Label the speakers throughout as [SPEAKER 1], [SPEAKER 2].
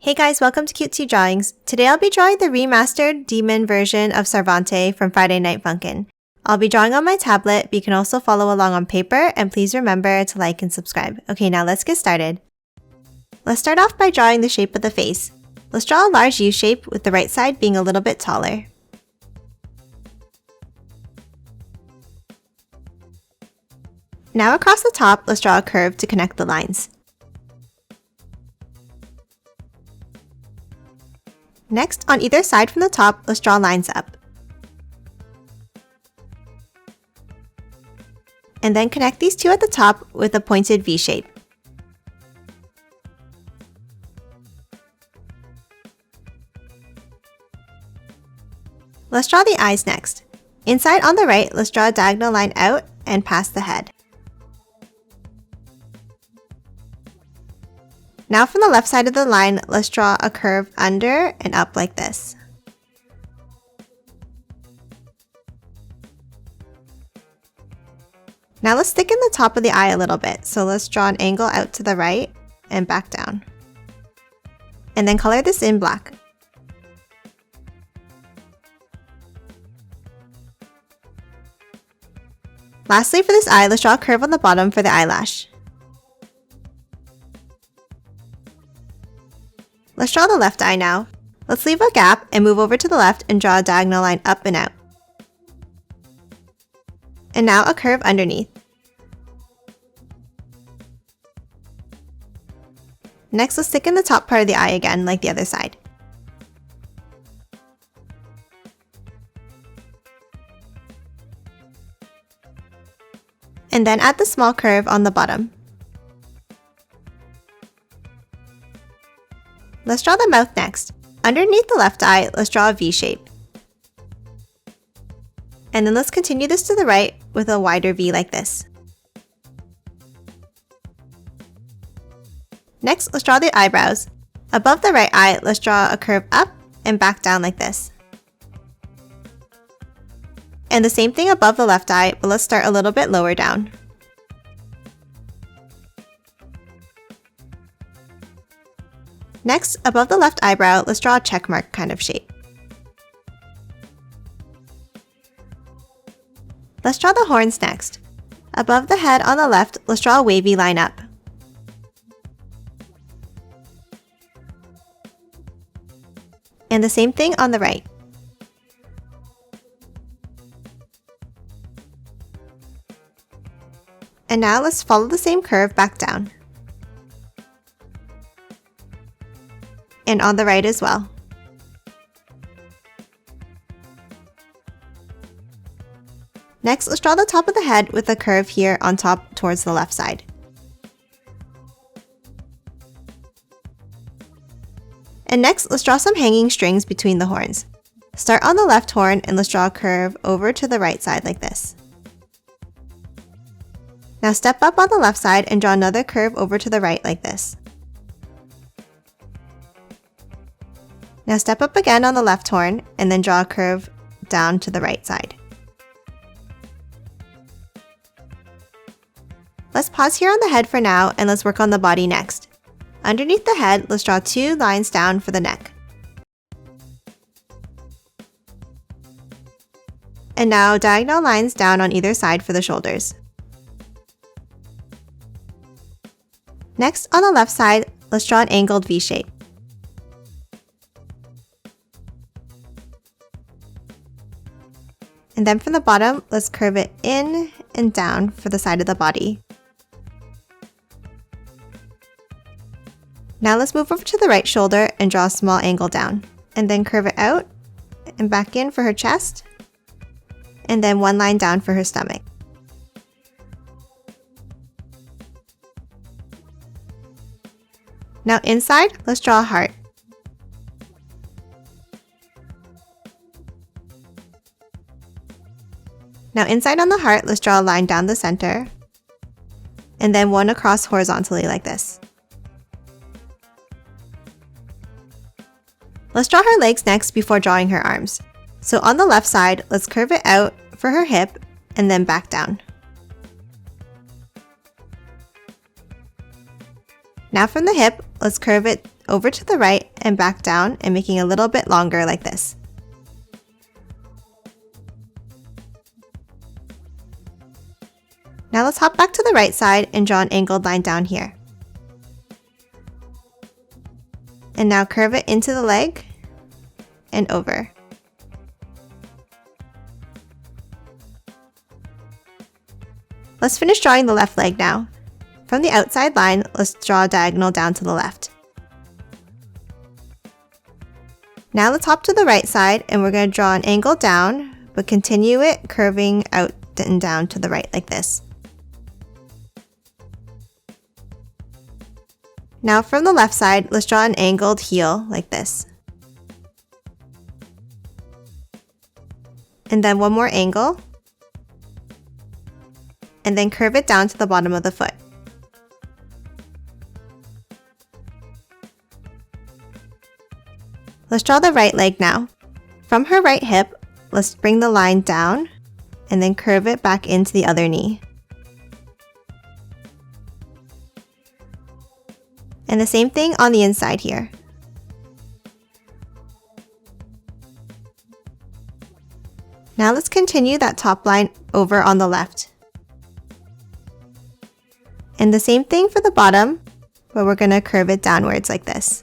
[SPEAKER 1] Hey guys, welcome to Cutesy Drawings. Today I'll be drawing the remastered demon version of Sarvente from Friday Night Funkin. I'll be drawing on my tablet, but you can also follow along on paper, and please remember to like and subscribe. Okay, now let's get started. Let's start off by drawing the shape of the face. Let's draw a large U shape with the right side being a little bit taller. Now across the top, let's draw a curve to connect the lines. Next, on either side from the top, let's draw lines up. And then connect these two at the top with a pointed V shape. Let's draw the eyes next. Inside on the right, let's draw a diagonal line out and past the head. Now from the left side of the line, let's draw a curve under and up like this. Now let's thicken the top of the eye a little bit, so let's draw an angle out to the right and back down. And then color this in black. Lastly, for this eye, let's draw a curve on the bottom for the eyelash. Let's draw the left eye now. Let's leave a gap and move over to the left and draw a diagonal line up and out. And now a curve underneath. Next, let's thicken the top part of the eye again, like the other side. And then add the small curve on the bottom. Let's draw the mouth next. Underneath the left eye, let's draw a V shape. And then let's continue this to the right with a wider V like this. Next, let's draw the eyebrows. Above the right eye, let's draw a curve up and back down like this. And the same thing above the left eye, but let's start a little bit lower down. Next, above the left eyebrow, let's draw a check mark kind of shape. Let's draw the horns next. Above the head on the left, let's draw a wavy line up. And the same thing on the right. And now let's follow the same curve back down. And on the right as well. Next, let's draw the top of the head with a curve here on top towards the left side. And next, let's draw some hanging strings between the horns. Start on the left horn and let's draw a curve over to the right side like this. Now step up on the left side and draw another curve over to the right like this. Now step up again on the left horn and then draw a curve down to the right side. Let's pause here on the head for now and let's work on the body next. Underneath the head, let's draw two lines down for the neck. And now diagonal lines down on either side for the shoulders. Next, on the left side, let's draw an angled V shape. And then from the bottom, let's curve it in and down for the side of the body. Now let's move over to the right shoulder and draw a small angle down. And then curve it out and back in for her chest. And then one line down for her stomach. Now inside, let's draw a heart. Now inside on the heart, let's draw a line down the center, and then one across horizontally like this. Let's draw her legs next before drawing her arms. So on the left side, let's curve it out for her hip, and then back down. Now from the hip, let's curve it over to the right and back down and making it a little bit longer like this. Now let's hop back to the right side and draw an angled line down here. And now curve it into the leg and over. Let's finish drawing the left leg now. From the outside line, let's draw a diagonal down to the left. Now let's hop to the right side and we're going to draw an angle down, but continue it curving out and down to the right like this. Now from the left side, let's draw an angled heel like this. And then one more angle. And then curve it down to the bottom of the foot. Let's draw the right leg now. From her right hip, let's bring the line down and then curve it back into the other knee. And the same thing on the inside here. Now let's continue that top line over on the left. And the same thing for the bottom, but we're going to curve it downwards like this.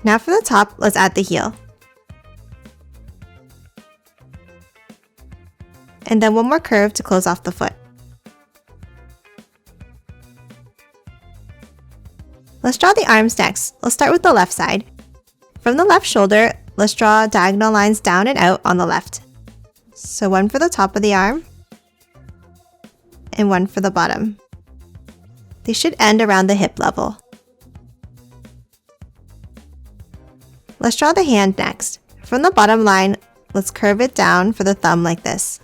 [SPEAKER 1] Now for the top, let's add the heel. And then one more curve to close off the foot. Let's draw the arms next. Let's start with the left side. From the left shoulder, let's draw diagonal lines down and out on the left. So one for the top of the arm, and one for the bottom. They should end around the hip level. Let's draw the hand next. From the bottom line, let's curve it down for the thumb like this.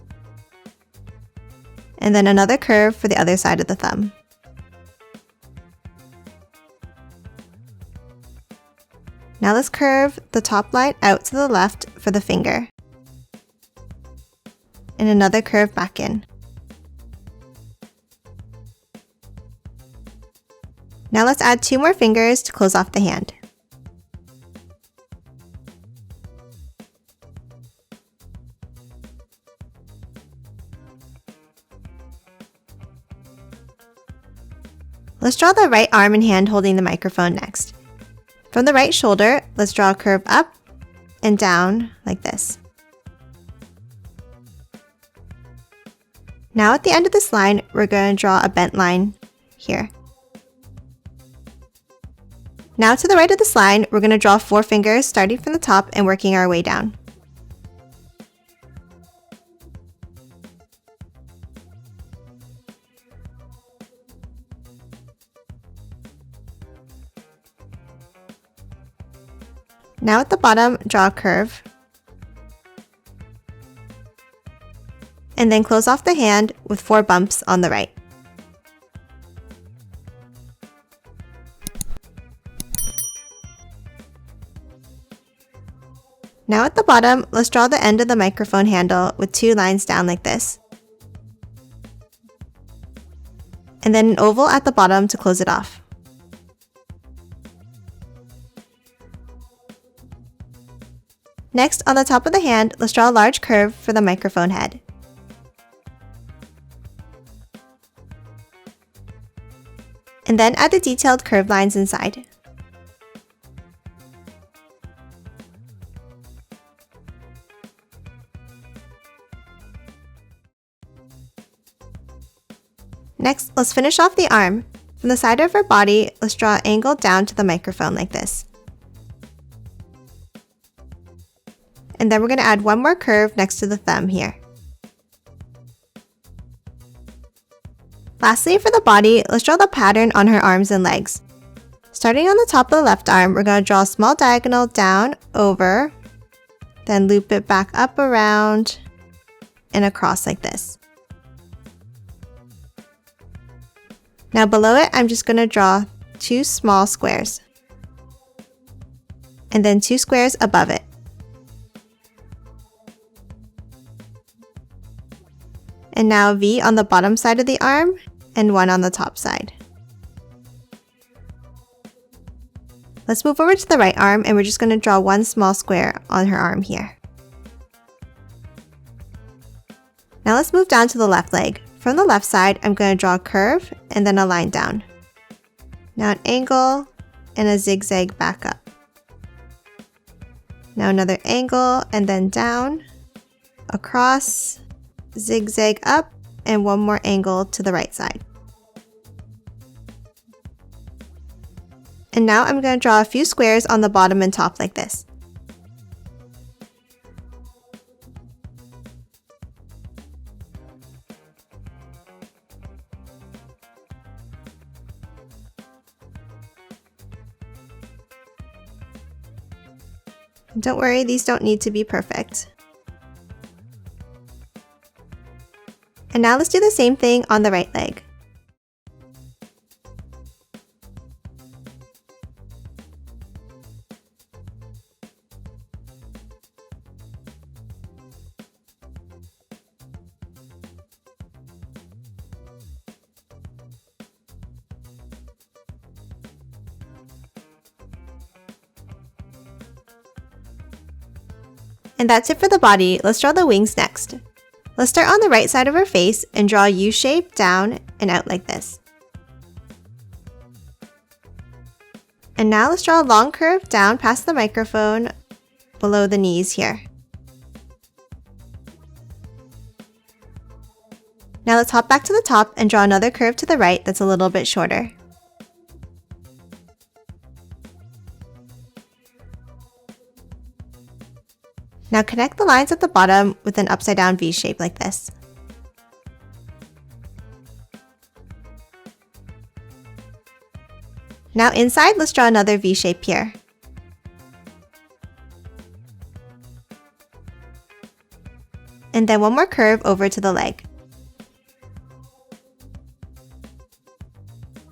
[SPEAKER 1] And then another curve for the other side of the thumb. Now let's curve the top line out to the left for the finger. And another curve back in. Now let's add 2 more fingers to close off the hand. Let's draw the right arm and hand holding the microphone next. From the right shoulder, let's draw a curve up and down like this. Now at the end of this line, we're going to draw a bent line here. Now to the right of this line, we're going to draw 4 fingers starting from the top and working our way down. Now at the bottom, draw a curve. And then close off the hand with 4 bumps on the right. Now at the bottom, let's draw the end of the microphone handle with 2 lines down like this. And then an oval at the bottom to close it off. Next, on the top of the hand, let's draw a large curve for the microphone head. And then add the detailed curved lines inside. Next, let's finish off the arm. From the side of her body, let's draw an angle down to the microphone like this. And then we're going to add 1 more curve next to the thumb here. Lastly, for the body, let's draw the pattern on her arms and legs. Starting on the top of the left arm, we're going to draw a small diagonal down, over, then loop it back up around and across like this. Now below it, I'm just going to draw 2 small squares. And then 2 squares above it. And now a V on the bottom side of the arm, and one on the top side. Let's move over to the right arm and we're just going to draw one small square on her arm here. Now let's move down to the left leg. From the left side, I'm going to draw a curve and then a line down. Now an angle and a zigzag back up. Now another angle and then down, across, zigzag up, and one more angle to the right side. And now I'm going to draw a few squares on the bottom and top like this. Don't worry, these don't need to be perfect. And now let's do the same thing on the right leg. And that's it for the body. Let's draw the wings next. Let's start on the right side of her face and draw a U shape down and out like this. And now let's draw a long curve down past the microphone below the knees here. Now let's hop back to the top and draw another curve to the right that's a little bit shorter. Now connect the lines at the bottom with an upside down V shape like this. Now inside, let's draw another V shape here. And then one more curve over to the leg.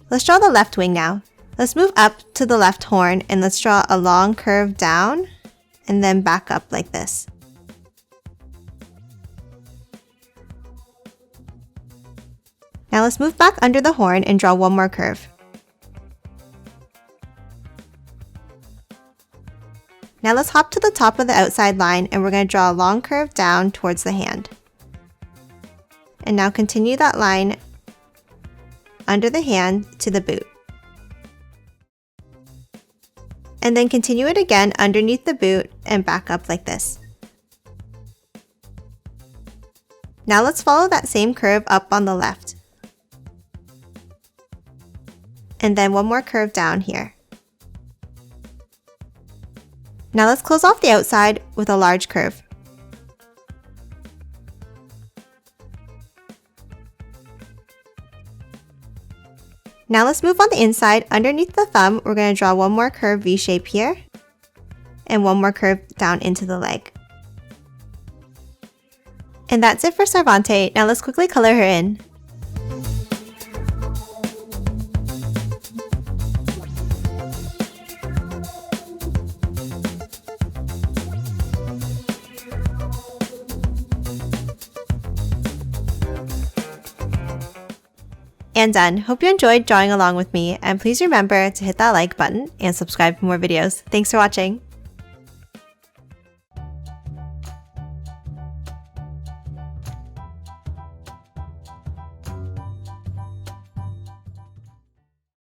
[SPEAKER 1] Let's draw the left wing now. Let's move up to the left horn and let's draw a long curve down and then back up like this. Now let's move back under the horn and draw one more curve. Now let's hop to the top of the outside line and we're going to draw a long curve down towards the hand. And now continue that line under the hand to the boot. And then continue it again underneath the boot and back up like this. Now let's follow that same curve up on the left. And then one more curve down here. Now let's close off the outside with a large curve. Now let's move on the inside. Underneath the thumb, we're going to draw one more curve V shape here and one more curve down into the leg. And that's it for Sarvente. Now let's quickly color her in. And done. Hope you enjoyed drawing along with me, and please remember to hit that like button and subscribe for more videos. Thanks for watching.